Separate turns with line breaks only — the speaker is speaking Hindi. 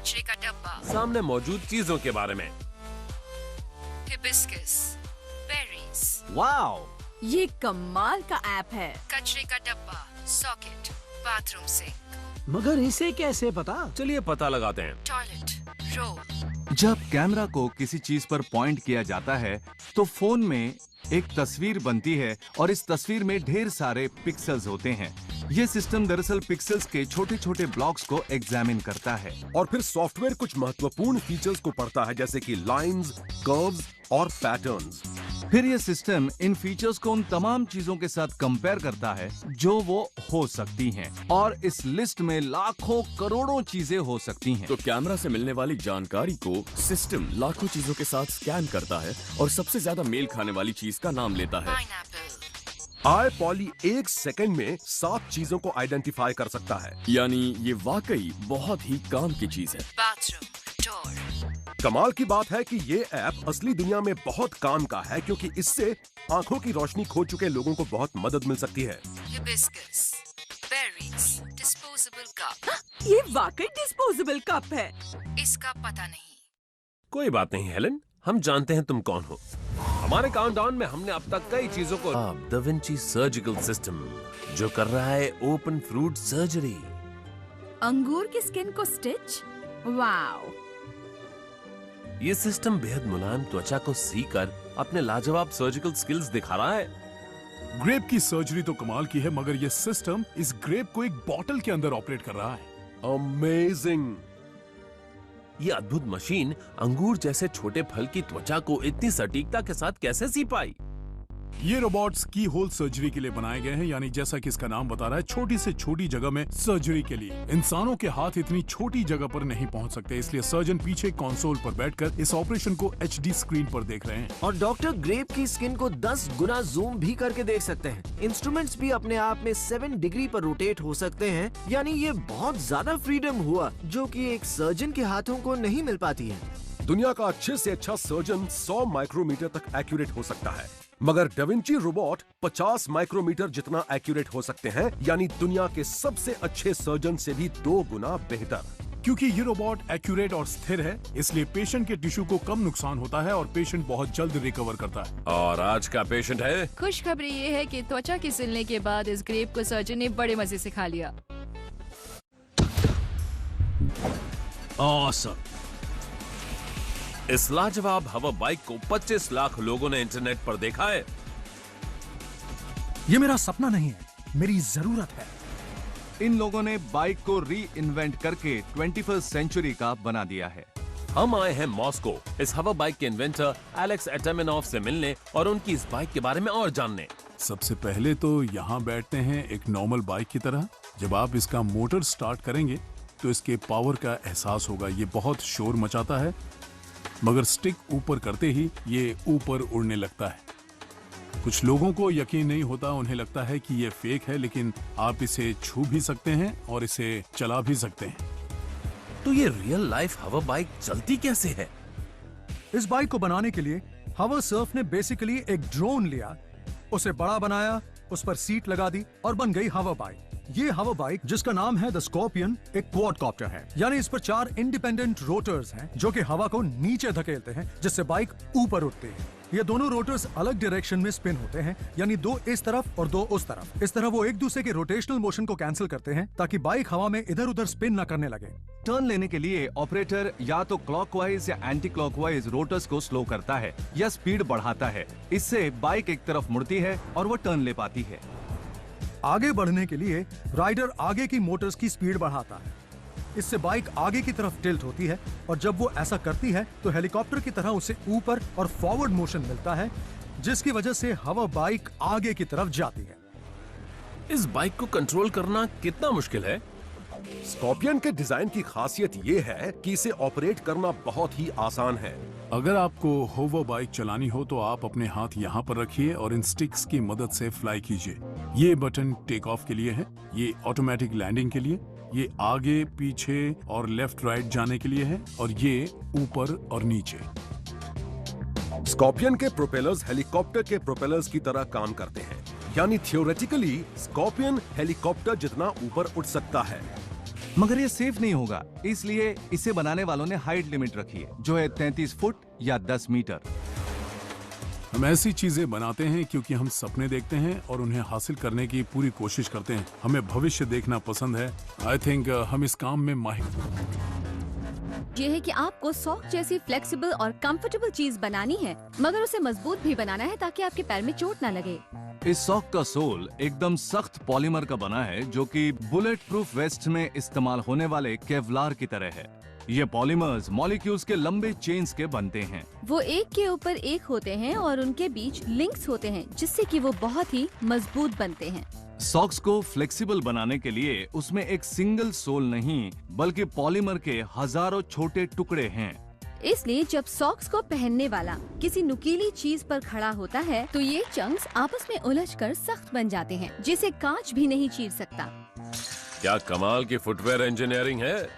कचरे का डब्बा,
सामने मौजूद चीजों के बारे में।
हिबिस्कस, बेरीज,
वाओ,
ये कमाल का ऐप है।
कचरे का डब्बा, सॉकेट, बाथरूम सिंक,
मगर इसे कैसे पता?
चलिए पता लगाते हैं।
Toilet, role.
जब कैमरा को किसी चीज पर पॉइंट किया जाता है तो फोन में एक तस्वीर बनती है और इस तस्वीर में ढेर सारे पिक्सेल्स होते हैं। ये सिस्टम दरअसल पिक्सेल्स के छोटे छोटे ब्लॉक्स को एग्जामिन करता है
और फिर सॉफ्टवेयर कुछ महत्वपूर्ण फीचर्स को पढ़ता है, जैसे कि लाइंस, कर्व्स और पैटर्न्स।
फिर ये सिस्टम इन फीचर्स को उन तमाम चीजों के साथ कंपेयर करता है जो वो हो सकती हैं, और इस लिस्ट में लाखों करोड़ों चीजें हो सकती हैं।
तो कैमरा से मिलने वाली जानकारी को सिस्टम लाखों चीजों के साथ स्कैन करता है और सबसे ज्यादा मेल खाने वाली चीज का नाम लेता है।
पाइनएप्पल।
आई पॉली 1 सेकंड में 7 चीजों को आइडेंटिफाई कर सकता है।
यानी ये वाकई बहुत ही काम की चीज है।
Bathroom, door.
कमाल की बात है कि ये ऐप असली दुनिया में बहुत काम का है, क्योंकि इससे आंखों की रोशनी खो चुके लोगों को बहुत मदद मिल सकती है।
Hibiscus, berries, disposable cup.
ये वाकई डिस्पोजेबल कप है।
इसका पता नहीं।
कोई बात नहीं हेलन, हम जानते हैं तुम कौन हो। हमारे काउंटडाउन में हमने अब तक कई चीजों को दा विंची सर्जिकल सिस्टम, जो कर रहा है ओपन फ्रूट सर्जरी।
अंगूर की स्किन को स्टिच। वाओ,
ये सिस्टम बेहद मुलायम त्वचा को सीकर अपने लाजवाब सर्जिकल स्किल्स दिखा रहा है।
ग्रेप की सर्जरी तो कमाल की है, मगर ये सिस्टम इस ग्रेप को एक बॉटल के अंदर ऑपरेट कर रहा है।
अमेजिंग!
ये अद्भुत मशीन अंगूर जैसे छोटे फल की त्वचा को इतनी सटीकता के साथ कैसे सी पाई?
ये रोबोट्स की होल सर्जरी के लिए बनाए गए हैं, यानी जैसा कि इसका नाम बता रहा है, छोटी से छोटी जगह में सर्जरी के लिए। इंसानों के हाथ इतनी छोटी जगह पर नहीं पहुंच सकते, इसलिए सर्जन पीछे कंसोल पर बैठकर इस ऑपरेशन को HD स्क्रीन पर देख रहे हैं।
और डॉक्टर ग्रेप की स्किन को 10 गुना जूम भी करके देख सकते हैं। इंस्ट्रूमेंट्स भी अपने आप में 7 डिग्री पर रोटेट हो सकते हैं, यानी ये बहुत ज्यादा फ्रीडम हुआ, जो कि एक सर्जन के हाथों को नहीं मिल पाती है।
दुनिया का अच्छे से अच्छा सर्जन 100 माइक्रोमीटर तक एक्यूरेट हो सकता है, मगर डाविंची रोबोट 50 माइक्रोमीटर जितना एक्यूरेट हो सकते हैं, यानी दुनिया के सबसे अच्छे सर्जन से भी 2 गुना बेहतर।
क्योंकि ये रोबोट एक्यूरेट और स्थिर है, इसलिए पेशेंट के टिश्यू को कम नुकसान होता है और पेशेंट बहुत जल्द रिकवर करता है।
और आज का पेशेंट है।
खुशखबरी ये है कि त्वचा की सिलने के बाद इस ग्रेप को सर्जन ने बड़े मजे से खा लिया।
ऑसम!
इस लाजवाब हवा बाइक को 25 लाख लोगों ने इंटरनेट पर देखा है।
ये मेरा सपना नहीं है, मेरी जरूरत है।
इन लोगों ने बाइक को री इन्वेंट करके 21st सेंचुरी का बना दिया है।
हम आए हैं मॉस्को इस हवा बाइक के इन्वेंटर एलेक्स एटमिनॉफ से मिलने और उनकी इस बाइक के बारे में और जानने।
सबसे पहले तो यहाँ बैठते हैं एक नॉर्मल बाइक की तरह। जब आप इसका मोटर स्टार्ट करेंगे तो इसके पावर का एहसास होगा। ये बहुत शोर मचाता है, मगर स्टिक ऊपर करते ही ये ऊपर उड़ने लगता है। कुछ लोगों को यकीन नहीं होता, उन्हें लगता है कि ये फेक है, लेकिन आप इसे छू भी सकते हैं और इसे चला भी सकते हैं।
तो ये रियल लाइफ हवा बाइक चलती कैसे है?
इस बाइक को बनाने के लिए हवा सर्फ ने बेसिकली एक ड्रोन लिया, उसे बड़ा बनाया, उस पर सीट लगा दी और बन गई हवा बाइक। ये हवा बाइक, जिसका नाम है द स्कॉर्पियन, एक क्वाडकॉप्टर है, यानी इस पर 4 इंडिपेंडेंट रोटर्स हैं जो कि हवा को नीचे धकेलते हैं, जिससे बाइक ऊपर उठती है। ये दोनों रोटर्स अलग डायरेक्शन में स्पिन होते हैं, यानी 2 इस तरफ और 2 उस तरफ। इस तरह वो एक दूसरे के रोटेशनल मोशन को कैंसिल करते हैं ताकि बाइक हवा में इधर उधर स्पिन न करने लगे।
टर्न लेने के लिए ऑपरेटर या तो क्लॉकवाइज या एंटी क्लॉकवाइज रोटर्स को स्लो करता है या स्पीड बढ़ाता है। इससे बाइक एक तरफ मुड़ती है और वो टर्न ले पाती है।
आगे बढ़ने के लिए राइडर आगे की मोटर्स की स्पीड बढ़ाता है, इससे बाइक आगे की तरफ टिल्ट होती है, और जब वो ऐसा करती है तो हेलीकॉप्टर की तरह उसे ऊपर और फॉरवर्ड मोशन मिलता है, जिसकी वजह से हवा बाइक आगे की तरफ जाती है।
इस बाइक को कंट्रोल करना कितना मुश्किल है?
स्कॉर्पियन के डिजाइन की खासियत ये है कि इसे ऑपरेट करना बहुत ही आसान है।
अगर आपको होवर बाइक चलानी हो तो आप अपने हाथ यहाँ पर रखिए और इन स्टिक्स की मदद से फ्लाई कीजिए। ये बटन टेक ऑफ के लिए है, ये ऑटोमेटिक लैंडिंग के लिए, ये आगे पीछे और लेफ्ट राइट जाने के लिए है, और ये ऊपर और नीचे।
स्कॉर्पियन के प्रोपेलर्स हेलीकॉप्टर के प्रोपेलर्स की तरह काम करते हैं, यानी थियोरेटिकली स्कॉर्पियन हेलीकॉप्टर जितना ऊपर उठ सकता है।
मगर ये सेफ नहीं होगा, इसलिए इसे बनाने वालों ने हाइट लिमिट रखी है, जो है 33 फुट या 10 मीटर।
हम ऐसी चीजें बनाते हैं क्योंकि हम सपने देखते हैं और उन्हें हासिल करने की पूरी कोशिश करते हैं। हमें भविष्य देखना पसंद है। आई थिंक हम इस काम में माहिर।
ये है कि आपको सॉक जैसी फ्लेक्सिबल और कंफर्टेबल चीज बनानी है, मगर उसे मजबूत भी बनाना है ताकि आपके पैर में चोट ना लगे।
इस सॉक का सोल एकदम सख्त पॉलीमर का बना है, जो कि बुलेट प्रूफ वेस्ट में इस्तेमाल होने वाले केवलार की तरह है। ये पॉलीमर्स मॉलिक्यूल्स के लंबे चेन्स के बनते हैं।
वो एक के ऊपर एक होते हैं और उनके बीच लिंक्स होते हैं, जिससे कि वो बहुत ही मजबूत बनते हैं।
सॉक्स को फ्लेक्सिबल बनाने के लिए उसमें एक सिंगल सोल नहीं, बल्कि पॉलीमर के हजारों छोटे टुकड़े हैं।
इसलिए जब सॉक्स को पहनने वाला किसी नुकीली चीज पर खड़ा होता है, तो ये चंक्स आपस में उलझकर सख्त बन जाते हैं, जिसे कांच भी नहीं चीर सकता।
क्या कमाल की फुटवेयर इंजीनियरिंग है।